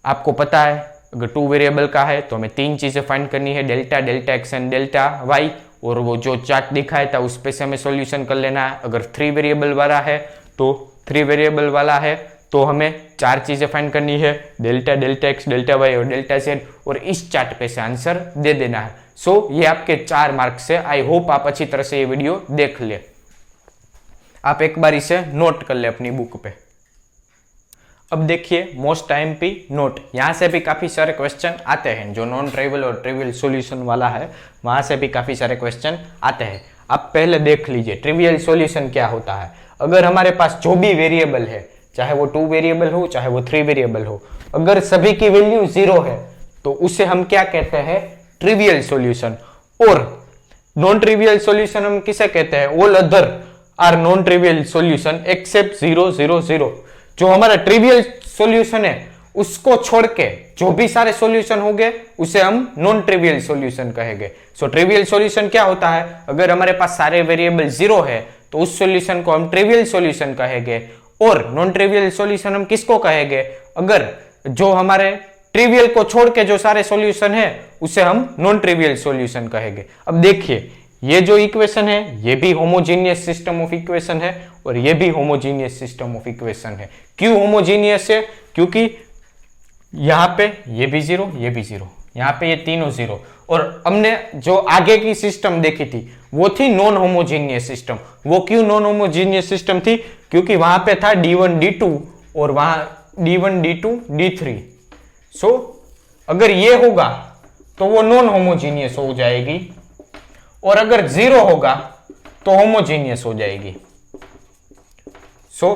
आपको पता है अगर 2 वेरिएबल का है तो हमें 3 चीजें फाइंड करनी है, delta, delta x and delta y, और वो जो चार्ट दिखाया था उस पे से हमें सॉल्यूशन कर लेना है। अगर 3 वेरिएबल वाला है तो 3 वेरिएबल वाला है तो हमें 4 चीजें फाइंड करनी है, delta, delta x, delta y और डेल्टा जेड, और इस चार्ट पे से आंसर दे देना है। सो ये आपके 4 मार्क्स है। आई होप आप अच्छी तरह से ये वीडियो देख ले। आप एक बार इसे नोट कर ले अपनी बुक पे। अब देखिए मोस्ट IMP नोट, यहाँ से भी काफी सारे क्वेश्चन आते हैं, जो नॉन ट्रिवियल और ट्रिवियल सॉल्यूशन वाला है वहां से भी काफी सारे क्वेश्चन आते हैं। आप पहले देख लीजिए ट्रिवियल सॉल्यूशन क्या होता है। अगर हमारे पास जो भी वेरिएबल है, चाहे वो 2 वेरिएबल हो चाहे वो 3 वेरिएबल हो, अगर सभी की वैल्यू 0 है तो उसे हम क्या कहते हैं, ट्रिवियल सॉल्यूशन। और नॉन ट्रिवियल सॉल्यूशन हम किसे कहते हैं, all other are non trivial solution except 0 0 0। जो हमारा ट्रिवियल सॉल्यूशन है उसको छोड़ के जो भी सारे सॉल्यूशन हो गए उसे हम नॉन ट्रिवियल सॉल्यूशन कहेंगे। सो ट्रिवियल सॉल्यूशन क्या होता है, अगर हमारे पास सारे वेरिएबल 0 है तो उस सॉल्यूशन को हम ट्रिवियल सॉल्यूशन कहेंगे। और नॉन ट्रिवियल सॉल्यूशन हम किसको कहेंगे, अगर जो हमारे ट्रिवियल को छोड़ के जो सारे सॉल्यूशन है उसे हम नॉन ट्रिवियल सॉल्यूशन कहेंगे। अब देखिए ये जो इक्वेशन है ये भी होमोजीनियस सिस्टम ऑफ इक्वेशन है और ये भी होमोजीनियस सिस्टम ऑफ इक्वेशन है। क्यों होमोजीनियस है, क्योंकि यहां पे ये भी 0, ये भी 0, यहां पे ये तीनों 0। और हमने जो आगे की सिस्टम देखी थी वो थी नॉन होमोजीनियस सिस्टम। वो क्यों नॉन होमोजीनियस सिस्टम थी, क्योंकि वहां पे था D1 D2 और वहां D1 D2 D3। सो अगर ये होगा तो वो नॉन होमोजीनियस हो जाएगी और अगर 0 होगा तो होमोजीनियस हो जाएगी। सो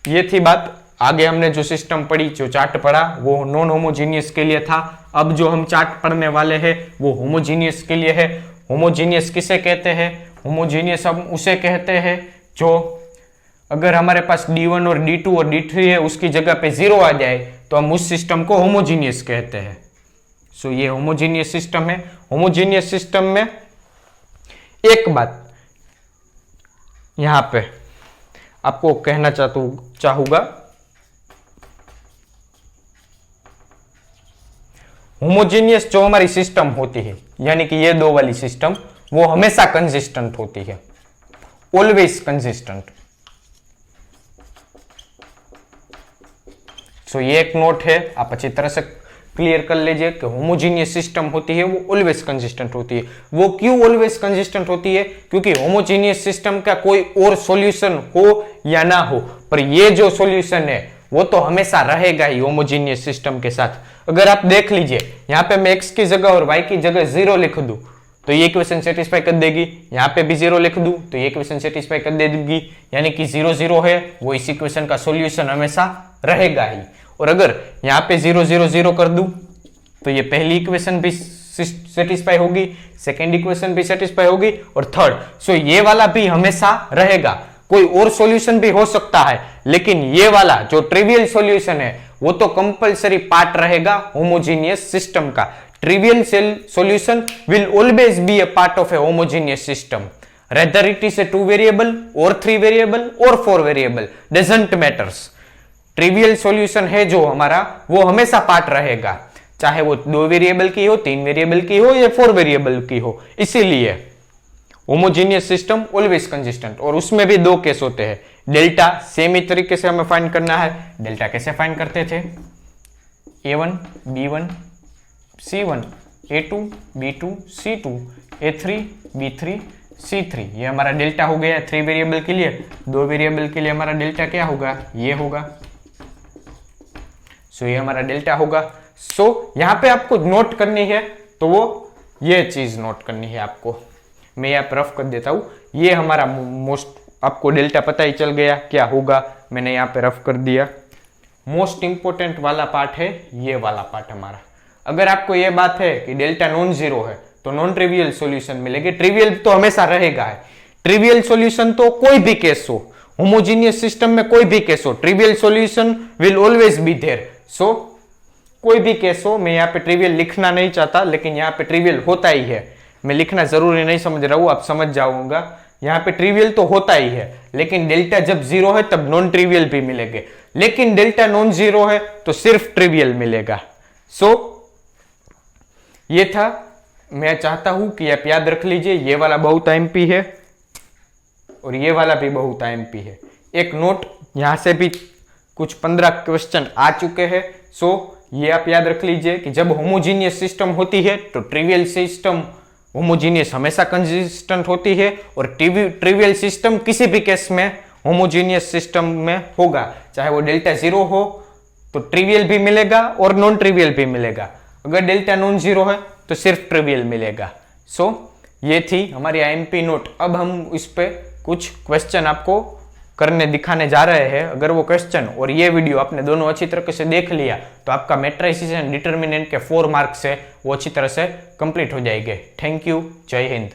ये थी बात। आगे हमने जो सिस्टम पढ़ी, जो चार्ट पढ़ा वो नॉन होमोजीनियस के लिए था। अब जो हम चार्ट पढ़ने वाले हैं वो होमोजीनियस के लिए है। होमोजीनियस किसे कहते हैं, होमोजीनियस हम उसे कहते हैं जो अगर हमारे पास D1 और D2 और D3 है उसकी जगह पे 0 आ जाए तो हम उस सिस्टम को होमोजीनियस कहते हैं। सो ये होमोजीनियस सिस्टम है। होमोजीनियस सिस्टम में एक बात यहां पे आपको कहना चाहूंगा, होमोजीनियस जो हमारी सिस्टम होती है यानी कि ये दो वाली सिस्टम, वो हमेशा कंसिस्टेंट होती है, ऑलवेज कंसिस्टेंट। सो ये एक नोट है, आप अच्छी तरह से क्लियर कर लीजिए कि होमोजीनियस सिस्टम होती है वो ऑलवेज कंसिस्टेंट होती है। वो क्यों ऑलवेज कंसिस्टेंट होती है, क्योंकि होमोजीनियस सिस्टम का कोई और सॉल्यूशन हो या ना हो, पर ये जो सॉल्यूशन है वो तो हमेशा रहेगा ही होमोजीनियस सिस्टम के साथ। अगर आप देख लीजिए यहाँ पे मैं x की जगह और y की जगह 0 लिख दूं तो ये इक्वेशन सेटिस्फाई कर देगी, यहाँ पे भी 0 लिख दूं तो ये इक्वेशन सेटिस्फाई कर देगी, यानी कि 0 0 है वो इस इक्वेशन का सॉल्यूशन हमेशा रहेगा ही। और अगर यहाँ पे 0 0 0 कर दूं तो ये पहली इक्वेशन भी सेटिस्फाई होगी, सेकेंड इक्वेशन भी सेटिस्फाई होगी और थर्ड। सो ये वाला भी हमेशा रहेगा। कोई और सॉल्यूशन भी हो सकता है लेकिन ये वाला जो ट्रिवियल सॉल्यूशन है वो तो कंपलसरी पार्ट रहेगा होमोजीनियस सिस्टम का। Trivial solution will always be a part of A homogeneous system, rather it is a 2 variable और 3 वेरिएबल और 4 variable, doesn't matters. Trivial solution है जो हमारा वो हमेशा पार्ट रहेगा, चाहे वो 2 वेरिएबल की हो, 3 वेरिएबल की हो या 4 वेरिएबल की हो। इसीलिए होमोजीनियस सिस्टम ऑलवेज कंसिस्टेंट। और उसमें भी 2 केस होते हैं। डेल्टा सेम ही तरीके से हमें फाइंड करना है। डेल्टा कैसे फाइंड करते थे, A1 B1 C1 A2 B2 C2 A3 B3 C3, ये हमारा डेल्टा हो गया 3 वेरिएबल के लिए। 2 वेरिएबल के लिए हमारा डेल्टा क्या होगा, ये होगा। सो ये हमारा डेल्टा होगा। सो यहां पे आपको नोट करनी है तो वो ये चीज नोट करनी है आपको। मैं यहाँ पे रफ कर देता हूं। ये हमारा मोस्ट, आपको डेल्टा पता ही चल गया क्या होगा, मैंने यहाँ पे रफ कर दिया। मोस्ट इंपोर्टेंट वाला पार्ट है ये वाला पार्ट हमारा। अगर आपको ये बात है कि डेल्टा नॉन जीरो है तो नॉन ट्रिवियल सॉल्यूशन मिलेंगे। ट्रिवियल तो हमेशा रहेगा है। ट्रिवियल सॉल्यूशन तो कोई भी केस हो, होमोजीनियस सिस्टम में कोई भी केस हो, trivial solution will always be there. So कोई भी केस हो, मैं यहाँ पे ट्रिवियल लिखना नहीं चाहता लेकिन यहाँ पे ट्रिवियल होता ही है। मैं लिखना जरूरी नहीं समझ रहा हूं, आप समझ जाऊंगा। यहाँ पे ट्रिवियल तो होता ही है लेकिन डेल्टा जब 0 है तब नॉन ट्रिवियल भी मिलेंगे, लेकिन डेल्टा नॉन जीरो है तो सिर्फ ट्रिवियल मिलेगा। सो ये था। मैं चाहता हूं कि आप याद रख लीजिए, ये वाला बहुत आईएमपी है और ये वाला भी बहुत आईएमपी है। एक नोट, यहां से भी कुछ 15 क्वेश्चन आ चुके हैं। सो ये आप याद रख लीजिए कि जब होमोजीनियस सिस्टम होती है तो ट्रिवियल सिस्टम होमोजीनियस हमेशा कंसिस्टेंट होती है और ट्रिवियल सिस्टम किसी भी केस में होमोजीनियस सिस्टम में होगा। चाहे वो डेल्टा 0 हो तो ट्रिवियल भी मिलेगा और नॉन ट्रिवियल भी मिलेगा। अगर डेल्टा नॉन जीरो है तो सिर्फ ट्रिवियल मिलेगा। सो ये थी हमारी आईएमपी नोट। अब हम इस पे कुछ क्वेश्चन आपको करने दिखाने जा रहे हैं। अगर वो क्वेश्चन और ये वीडियो आपने दोनों अच्छी तरह से देख लिया तो आपका मैट्रिसेस एंड डिटर्मिनेंट के 4 मार्क्स है वो अच्छी तरह से कंप्लीट हो जाएंगे। थैंक यू, जय हिंद।